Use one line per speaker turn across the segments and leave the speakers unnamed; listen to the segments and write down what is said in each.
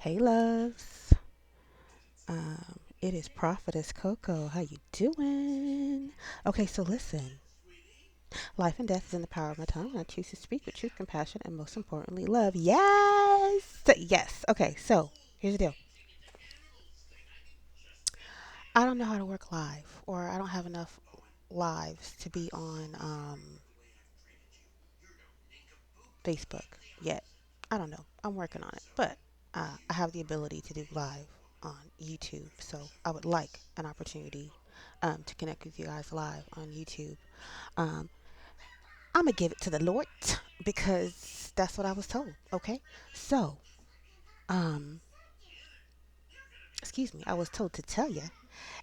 Hey, loves. It is Prophetess Coco. How you doing? Okay, so listen. Life and death is in the power of my tongue. I choose to speak with truth, compassion, and most importantly, love. Yes! Yes. Okay, so here's the deal. I don't know how to work live, or I don't have enough lives to be on Facebook yet. I don't know. I'm working on it. But I have the ability to do live on YouTube. So I would like an opportunity to connect with you guys live on YouTube. Um, I'm going to give it to the Lord because that's what I was told. Okay. So, um, excuse me, I was told to tell you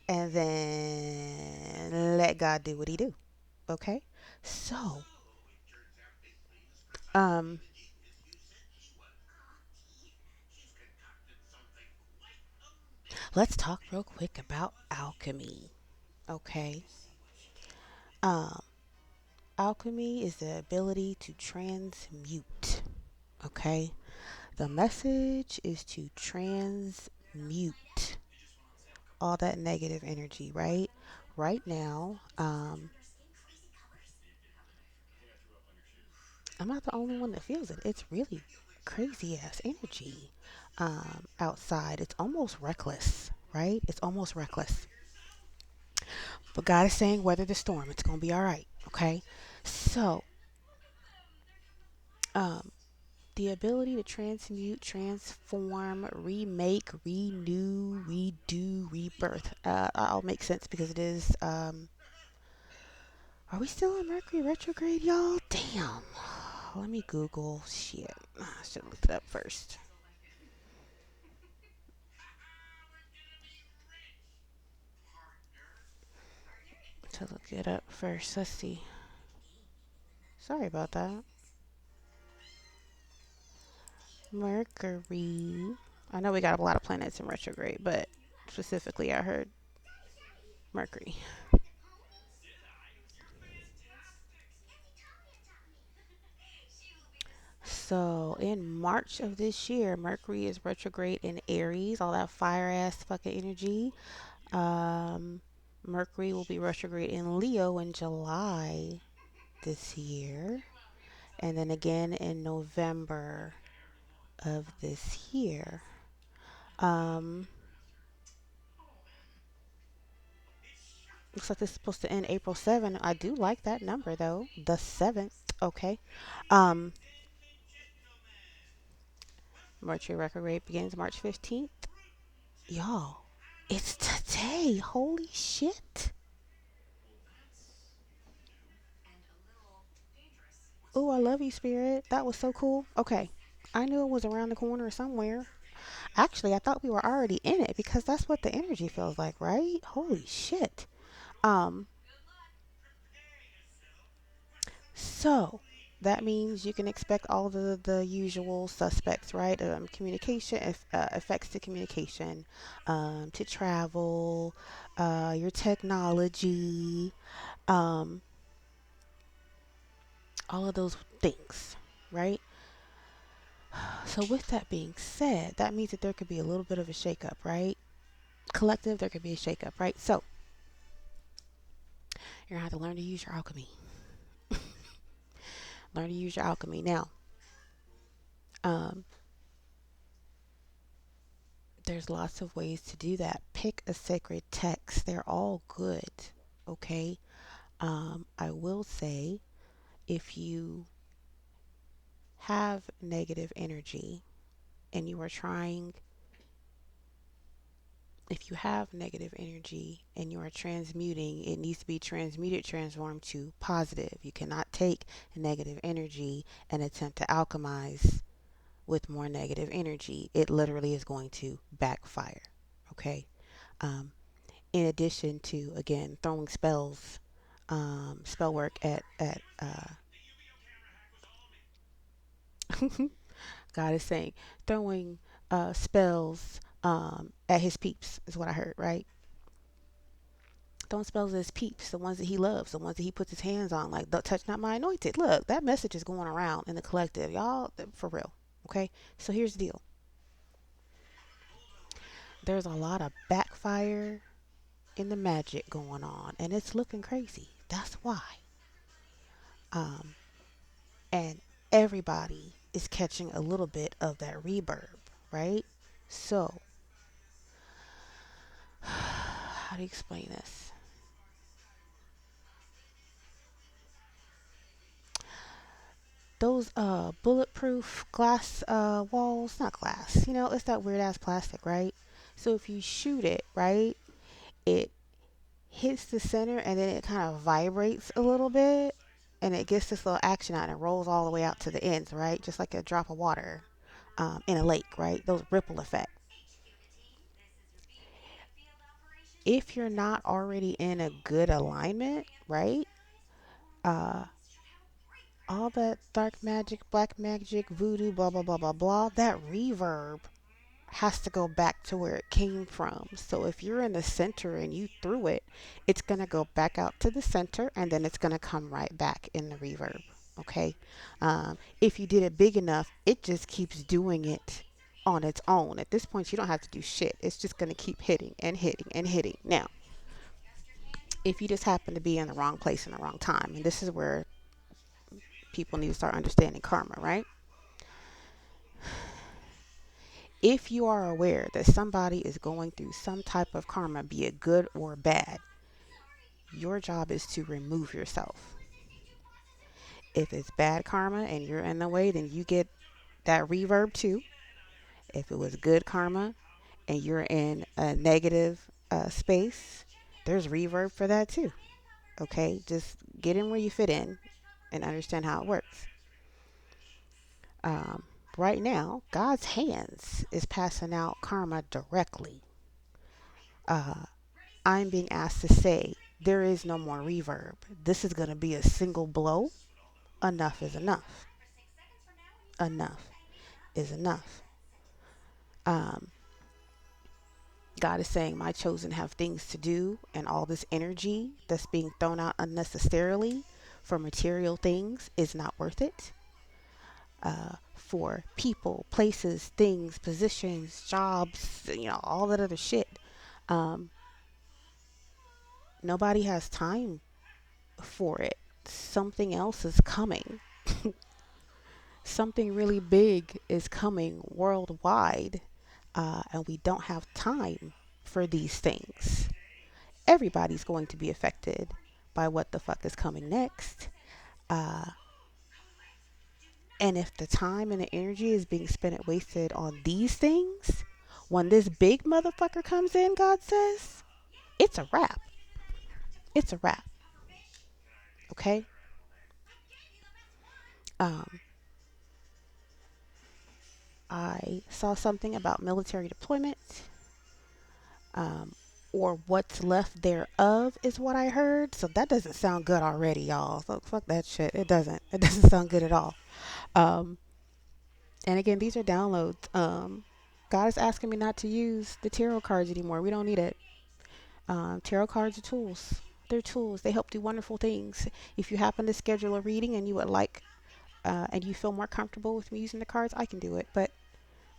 and then let God do what he do. Okay. So, um, let's talk real quick about alchemy. Okay. Um, Alchemy is the ability to transmute. Okay? The message is to transmute all that negative energy, right? Right now, I'm not the only one that feels it. It's really crazy ass energy outside. It's almost reckless, right? It's almost reckless. But God is saying, weather the storm. It's going to be all right. Okay? So, um, the ability to transmute, transform, remake, renew, redo, rebirth. I'll make sense because it is. Are we still in Mercury retrograde, y'all? Damn. Let me Google. Shit. I should have looked it up first. To look it up first. Let's see. Sorry about that. Mercury. I know we got a lot of planets in retrograde, but specifically, I heard Mercury. So in March of this year, Mercury is retrograde in Aries, all that fire ass fucking energy. Um, Mercury will be retrograde in Leo in July this year, and then again in November of this year. Um, Looks like this is supposed to end April 7th. I do like that number though, the 7th. Okay. Um, Mercury retrograde begins March 15th. Y'all, it's today. Holy shit. Oh, I love you, Spirit. That was so cool. Okay. I knew it was around the corner somewhere. Actually, I thought we were already in it because that's what the energy feels like, right? Holy shit. Um, so that means you can expect all the usual suspects, right? Communication, effects to communication, to travel, your technology, um, all of those things, right? So, with that being said, that means that there could be a little bit of a shakeup, right? Collective, there could be a shakeup, right? So, you're gonna have to learn to use your alchemy. Learn to use your alchemy. Now, um, there's lots of ways to do that. Pick a sacred text, they're all good, okay? I will say if you have negative energy and you are trying if you have negative energy and you are transmuting, it needs to be transmuted, transformed to positive. You cannot take negative energy and attempt to alchemize with more negative energy. It literally is going to backfire. Okay. Um, in addition to, again, throwing spells, spell work at God is saying, throwing spells at his peeps is what I heard, right? Throwing spells at his peeps, the ones that he loves, the ones that he puts his hands on, like, don't touch not my anointed. Look, that message is going around in the collective. Y'all, for real. Okay? So here's the deal. There's a lot of backfire in the magic going on, and it's looking crazy. That's why. Um, and everybody is catching a little bit of that reverb, right? So, how do you explain this? Those bulletproof glass walls, not glass, it's that weird ass plastic, right? So if you shoot it, right, it hits the center and then it kind of vibrates a little bit and it gets this little action out and it rolls all the way out to the ends, right? Just like a drop of water in a lake, right? Those ripple effect. If you're not already in a good alignment, right? Uh, all that dark magic, black magic, voodoo, blah, blah, blah, blah, blah, that reverb has to go back to where it came from. So if you're in the center and you threw it, it's going to go back out to the center and then it's going to come right back in the reverb. Okay. If you did it big enough, it just keeps doing it on its own. At this point, you don't have to do shit. It's just going to keep hitting and hitting and hitting. Now, if you just happen to be in the wrong place in the wrong time, and this is where people need to start understanding karma, right? If you are aware that somebody is going through some type of karma, be it good or bad, your job is to remove yourself. If it's bad karma and you're in the way, then you get that reverb too. If it was good karma and you're in a negative space, there's reverb for that too. Okay, just get in where you fit in and understand how it works. Um, right now, God's hands is passing out karma directly. Uh, I'm being asked to say there is no more reverb. This is going to be a single blow. Enough is enough. Enough is enough. Um, God is saying, my chosen have things to do, and all this energy that's being thrown out unnecessarily for material things is not worth it. For people, places, things, positions, jobs, all that other shit. Um, Nobody has time for it. Something else is coming. Something really big is coming worldwide, and we don't have time for these things. Everybody's going to be affected by what the fuck is coming next. Uh, and if the time and the energy is being spent and wasted on these things, when this big motherfucker comes in, God says, it's a wrap. It's a wrap. Okay? Um, I saw something about military deployment, um, or what's left thereof is what I heard. So that doesn't sound good already, y'all. So fuck that shit. It doesn't. It doesn't sound good at all. Um, and again, these are downloads. God is asking me not to use the tarot cards anymore. We don't need it. Tarot cards are tools. They're tools. They help do wonderful things. If you happen to schedule a reading and you would like, and you feel more comfortable with me using the cards, I can do it. But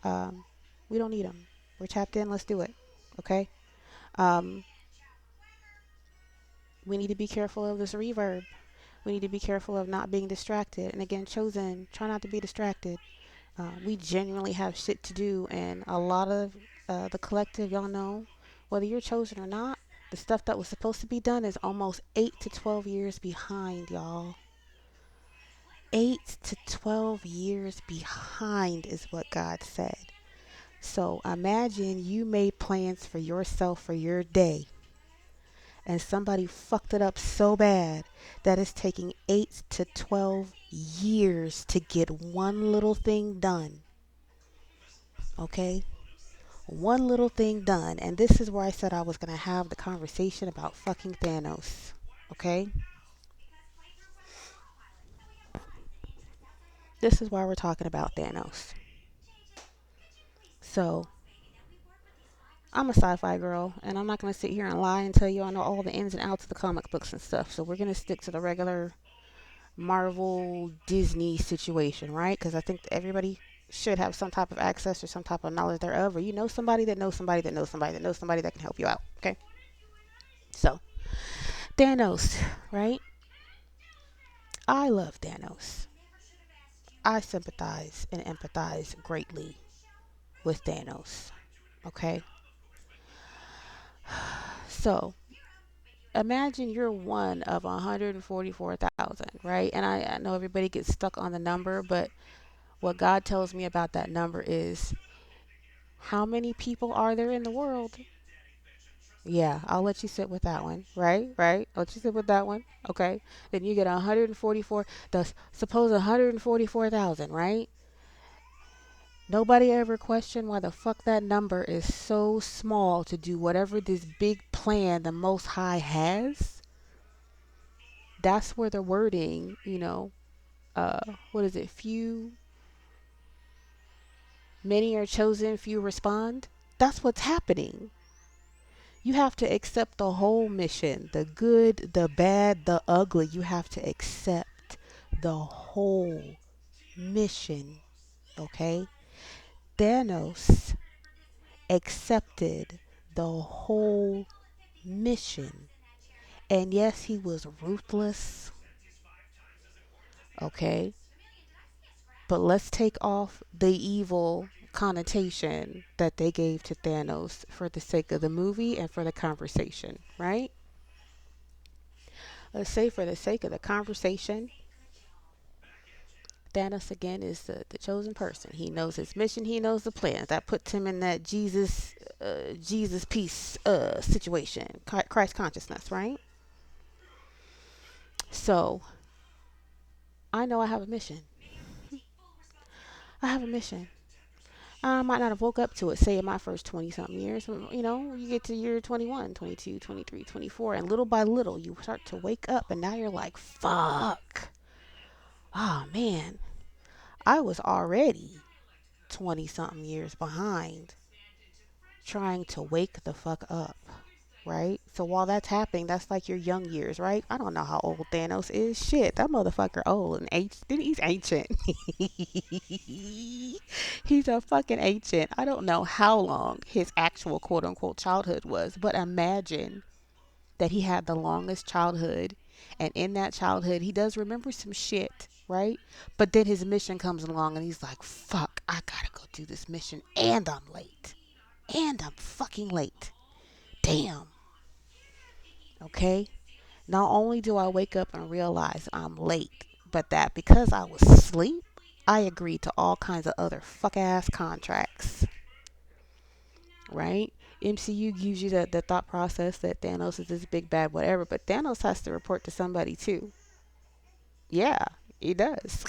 um, we don't need them. We're tapped in. Let's do it. Okay. Um, we need to be careful of this reverb. We need to be careful of not being distracted. And again, chosen, try not to be distracted. We genuinely have shit to do, and a lot of the collective, y'all know, whether you're chosen or not, the stuff that was supposed to be done is almost 8 to 12 years behind, y'all. 8 to 12 years behind is what God said. So imagine you made plans for yourself for your day, and somebody fucked it up so bad that it's taking 8 to 12 years to get one little thing done. Okay? One little thing done. And this is where I said I was going to have the conversation about fucking Thanos. Okay? This is why we're talking about Thanos. So, I'm a sci-fi girl, and I'm not going to sit here and lie and tell you I know all the ins and outs of the comic books and stuff. So we're going to stick to the regular Marvel Disney situation, right? Because I think everybody should have some type of access or some type of knowledge thereof, or you know somebody that knows somebody that knows somebody that knows somebody that can help you out. Okay, so Thanos, right? I love Thanos. I sympathize and empathize greatly with Thanos. Okay, so imagine you're one of 144,000, right? And I know everybody gets stuck on the number, but what God tells me about that number is how many people are there in the world? Yeah, I'll let you sit with that one. Right, right. I'll let you sit with that one. Okay. Then you get 144, the suppose 144,000, right? Nobody ever questioned why the fuck that number is so small to do whatever this big plan the Most High has. That's where the wording, what is it? Many are chosen, few respond. That's what's happening. You have to accept the whole mission, the good, the bad, the ugly. You have to accept the whole mission, okay? Thanos accepted the whole mission. And yes, he was ruthless, okay? But let's take off the evil connotation that they gave to Thanos for the sake of the movie and for the conversation, right? Let's say for the sake of the conversation, Thanos again is the chosen person. He knows his mission. He knows the plans. That puts him in that Jesus peace situation, Christ consciousness, right? So I know I have a mission. I have a mission. I might not have woke up to it, say in my first 20 something years. You get to year 21, 22, 23, 24, and little by little you start to wake up, and now you're like, fuck. Oh man, I was already 20 something years behind trying to wake the fuck up, right? So while that's happening, that's like your young years, right? I don't know how old Thanos is. Shit, that motherfucker old and he's ancient. He's a fucking ancient. I don't know how long his actual quote unquote childhood was, but imagine that he had the longest childhood, and in that childhood he does remember some shit, right? But then his mission comes along and he's like, fuck, I gotta go do this mission and I'm late. And I'm fucking late. Damn. Okay? Not only do I wake up and realize I'm late, but that because I was asleep, I agreed to all kinds of other fuck ass contracts. Right? MCU gives you the thought process that Thanos is this big bad whatever, but Thanos has to report to somebody too. Yeah, he does.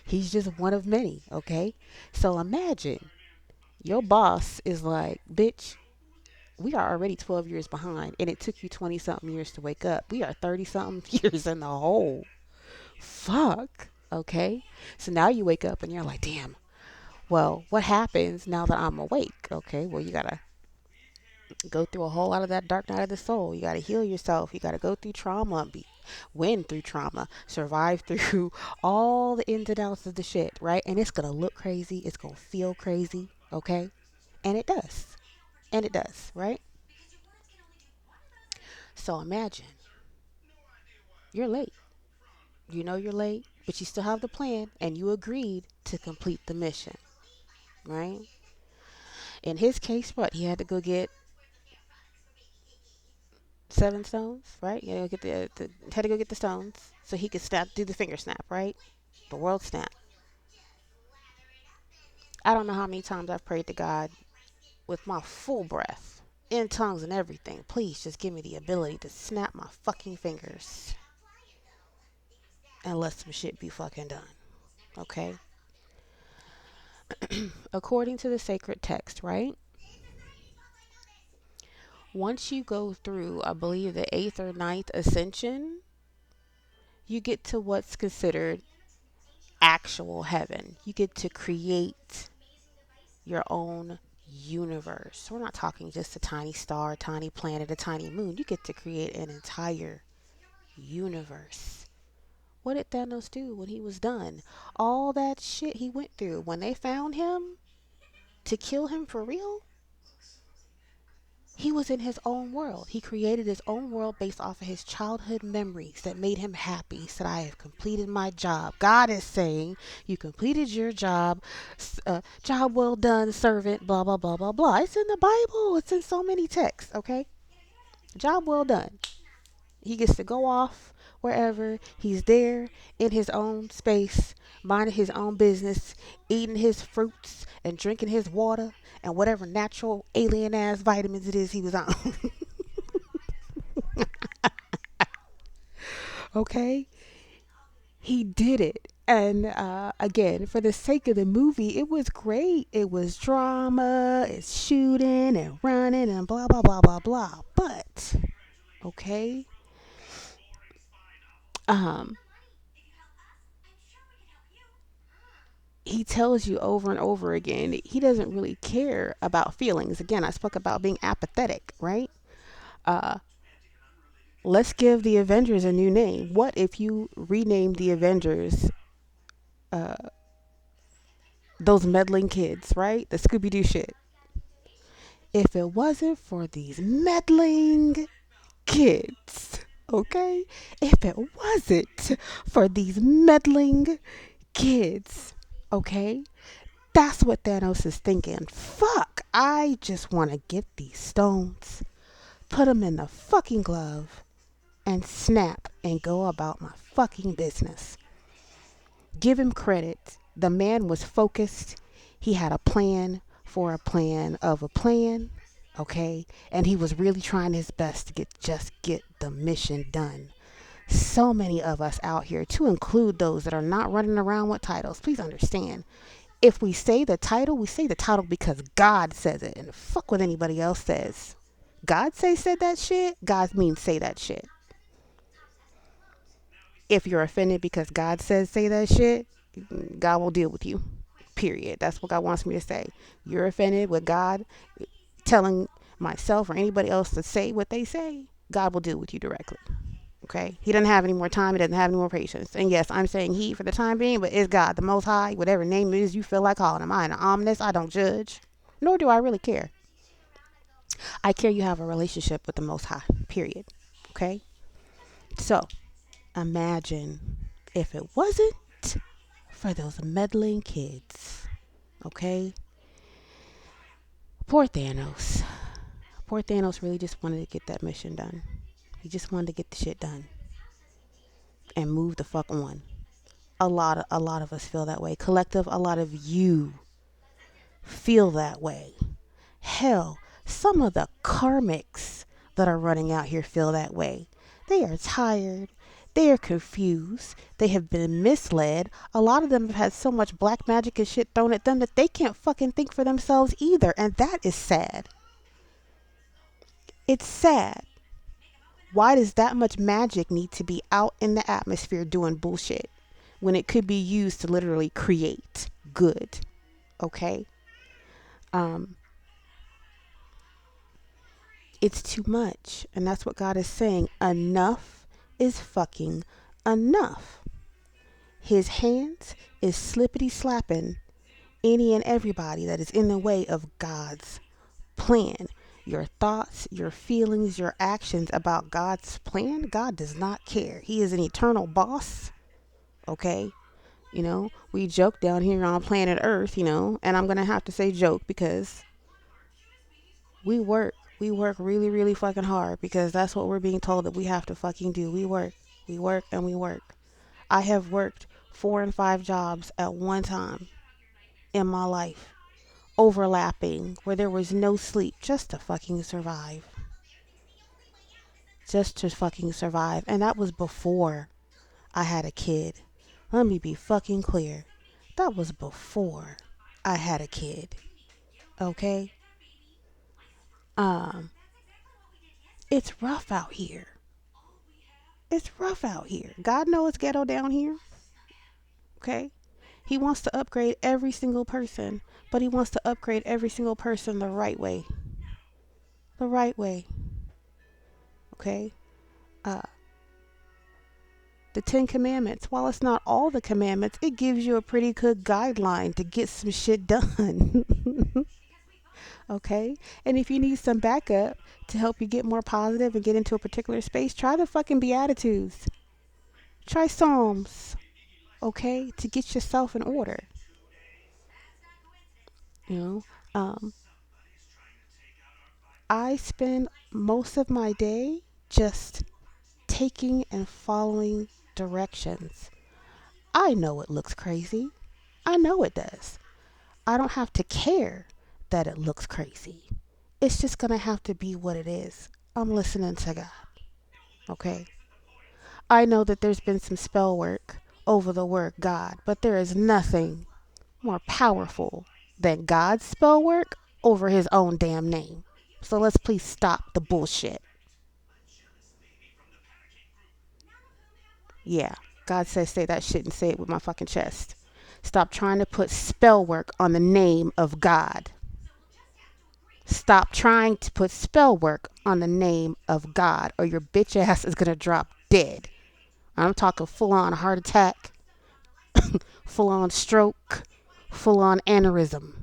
He's just one of many, okay? So imagine your boss is like, bitch, we are already 12 years behind and it took you 20 something years to wake up. We are 30 something years in the hole. Fuck. Okay. So now you wake up and you're like, damn, well, what happens now that I'm awake? Okay. Well, you got to go through a whole lot of that dark night of the soul. You got to heal yourself. You got to go through trauma, win through trauma, survive through all the ins and outs of the shit, right? And it's going to look crazy. It's going to feel crazy. Okay. And it does. And it does, right? So imagine you're late. You know you're late, but you still have the plan and you agreed to complete the mission, right? In his case, what? He had to go get 7 stones, right? You know, get had to go get the stones so he could do the finger snap, right? The world snap. I don't know how many times I've prayed to God with my full breath, in tongues and everything. Please just give me the ability to snap my fucking fingers and let some shit be fucking done, okay? According to the sacred text, right? Once you go through, I believe, the eighth or ninth ascension, you get to what's considered actual heaven. You get to create your own universe. We're not talking just a tiny star, a tiny planet, a tiny moon. You get to create an entire universe. What did Thanos do when he was done? All that shit he went through when they found him to kill him for real? He was in his own world. He created his own world based off of his childhood memories that made him happy. He said, I have completed my job. God is saying, you completed your job. Job well done, servant, blah, blah, blah, blah, blah. It's in the Bible. It's in so many texts, okay? Job well done. He gets to go off wherever. He's there in his own space, minding his own business, eating his fruits and drinking his water and whatever natural alien ass vitamins it is he was on. Okay? He did it. And again, for the sake of the movie, it was great. It was drama, it's shooting and running and blah, blah, blah, blah, blah. But, okay? Um, he tells you over and over again he doesn't really care about feelings. Again, I spoke about being apathetic, right? Uh, let's give the Avengers a new name. What if you rename the Avengers uh, those meddling kids, right? The Scooby Doo shit. If it wasn't for these meddling kids, okay? If it wasn't for these meddling kids, okay? That's what Thanos is thinking. Fuck, I just want to get these stones, put them in the fucking glove, and snap and go about my fucking business. Give him credit. The man was focused. He had a plan for a plan of a plan, okay? And he was really trying his best to get the mission done. So many of us out here, to include those that are not running around with titles, please understand. If we say the title, we say the title because God says it, and fuck what anybody else says. God said that shit. God means say that shit. If you're offended because God says say that shit, God will deal with you. Period. That's what God wants me to say. You're offended with God telling myself or anybody else to say what they say, God will deal with you directly. Okay? He doesn't have any more time. He doesn't have any more patience. And yes, I'm saying he for the time being, but it's God, the Most High, whatever name it is you feel like calling him. I am ominous. I don't judge. Nor do I really care. I care you have a relationship with the Most High. Period. Okay? So, imagine if it wasn't for those meddling kids. Okay? Poor Thanos. Poor Thanos really just wanted to get that mission done. He just wanted to get the shit done and move the fuck on. A lot of us feel that way. Collective, a lot of you feel that way. Hell, some of the karmics that are running out here feel that way. They are tired. They are confused. They have been misled. A lot of them have had so much black magic and shit thrown at them that they can't fucking think for themselves either. And that is sad. It's sad. Why does that much magic need to be out in the atmosphere doing bullshit when it could be used to literally create good? Okay? Um, it's too much. And that's what God is saying. Enough is fucking enough. His hands is slippity slapping any and everybody that is in the way of God's plan. Your thoughts, your feelings, your actions about God's plan, God does not care. He is an eternal boss. Okay? You know, we joke down here on planet Earth, you know, and I'm going to have to say joke because we work. We work really, really fucking hard because that's what we're being told that we have to fucking do. We work. We work and we work. I have worked 4 and 5 jobs at one time in my life, overlapping, where there was no sleep, just to fucking survive. Just to fucking survive. And that was before I had a kid. Let me be fucking clear. That was before I had a kid. Okay? Um, it's rough out here. It's rough out here. God knows it's ghetto down here. Okay? He wants to upgrade every single person, but he wants to upgrade every single person the right way. The right way. Okay? Uh, The Ten Commandments, while it's not all the commandments, it gives you a pretty good guideline to get some shit done. Okay? And if you need some backup to help you get more positive and get into a particular space, try the fucking Beatitudes. Try Psalms, okay? To get yourself in order. You know? Um, I spend most of my day just taking and following directions. I know it looks crazy. I know it does. I don't have to care that it looks crazy. It's just going to have to be what it is. I'm listening to God, okay? I know that there's been some spell work over the word God, but there is nothing more powerful than God's spell work over his own damn name. So let's please stop the bullshit. Yeah, God says say that shit and say it with my fucking chest. Stop trying to put spell work on the name of God. Stop trying to put spell work on the name of God, or your bitch ass is gonna drop dead. I'm talking full on heart attack, full on stroke, full on aneurysm.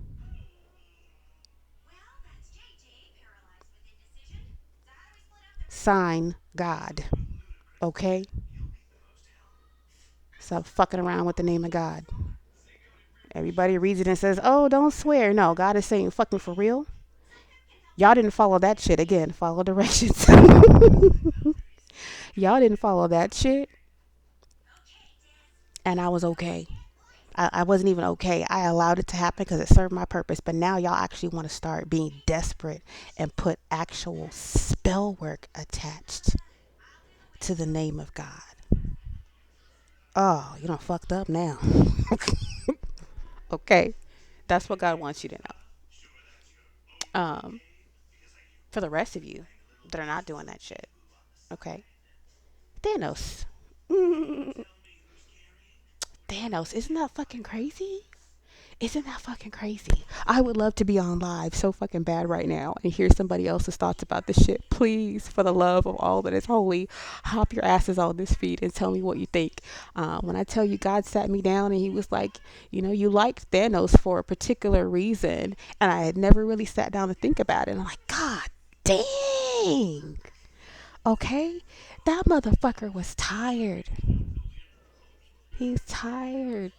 Sign God. Okay? Stop fucking around with the name of God. Everybody reads it and says, oh, don't swear. No, God is saying fucking for real. Y'all didn't follow that shit. Again, follow directions. Y'all didn't follow that shit. And I was okay. I wasn't even okay. I allowed it to happen because it served my purpose. But now y'all actually want to start being desperate and put actual spell work attached to the name of God. Oh, you done fucked up now. Okay. That's what God wants you to know. For the rest of you that are not doing that shit. Okay. Thanos. Thanos, isn't that fucking crazy? Isn't that fucking crazy? I would love to be on live so fucking bad right now and hear somebody else's thoughts about this shit. Please, for the love of all that is holy, hop your asses on this feed and tell me what you think. When I tell you God sat me down and he was like, you know, you liked Thanos for a particular reason, and I had never really sat down to think about it. And I'm like, God dang. Okay? That motherfucker was tired. He's tired.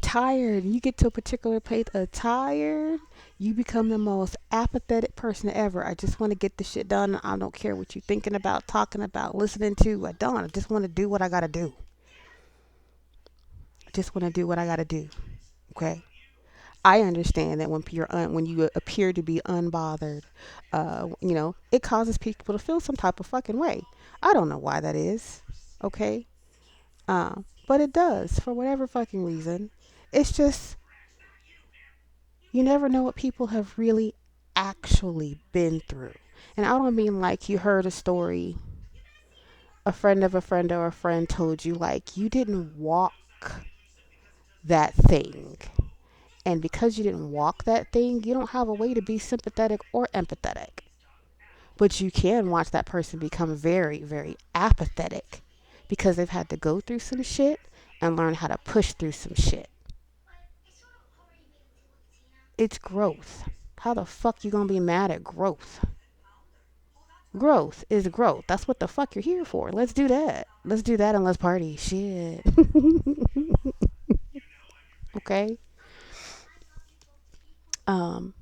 Tired. You get to a particular place of tired, you become the most apathetic person ever. I just want to get the shit done. I don't care what you're thinking about, talking about, listening to. I don't. I just want to do what I gotta do. I just want to do what I gotta do. Okay. I understand that when you appear to be unbothered, you know, it causes people to feel some type of fucking way. I don't know why that is. Okay. But it does for whatever fucking reason. It's just you never know what people have really actually been through. And I don't mean like you heard a story, a friend of a friend or a friend told you, like you didn't walk that thing. And because you didn't walk that thing, you don't have a way to be sympathetic or empathetic. But you can watch that person become very, very apathetic because they've had to go through some shit and learn how to push through some shit. It's growth. How the fuck you gonna be mad at growth? Growth is growth. That's what the fuck you're here for. Let's do that. Let's do that and let's party. Shit. Okay. Um,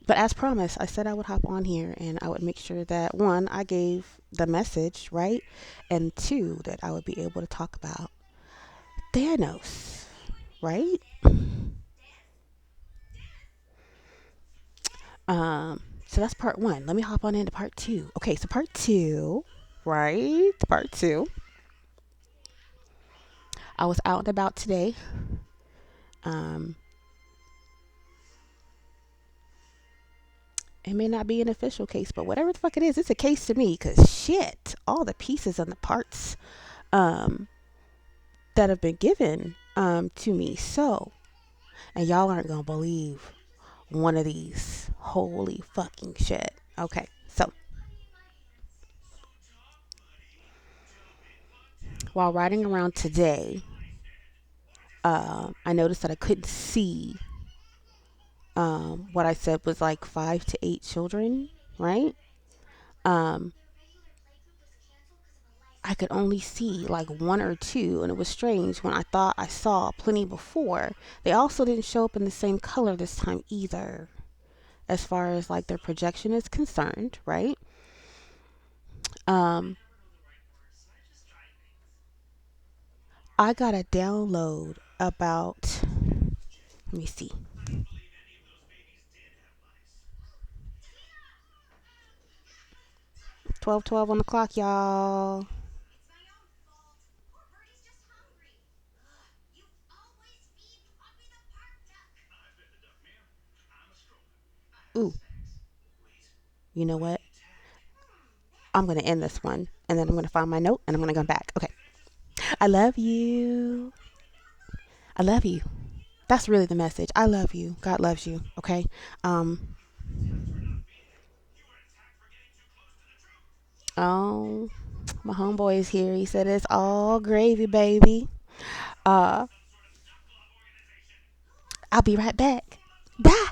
but as promised, I said I would hop on here and I would make sure that one, I gave the message, right? And two, that I would be able to talk about Thanos, right? So that's part one. Let me hop on into part two. Okay, so part two, right? Part two. I was out and about today. Um, it may not be an official case, but whatever the fuck it is, it's a case to me. Cause shit, all the pieces and the parts um, that have been given to me. So, and y'all aren't gonna believe one of these. Holy fucking shit. Okay, so While riding around today, I noticed that I couldn't see what I said was like 5 to 8 children, right? Um, I could only see like one or two, and it was strange when I thought I saw plenty before. They also didn't show up in the same color this time either, as far as like their projection is concerned, right? Um, I got a download about, let me see, 12:12 on the clock, y'all. Ooh, you know what? I'm gonna end this one, and then I'm gonna find my note, and I'm gonna come back. Okay. I love you. I love you. That's really the message. I love you. God loves you. Okay. Um. Oh, my homeboy is here. He said it's all gravy, baby. Uh. I'll be right back. Bye.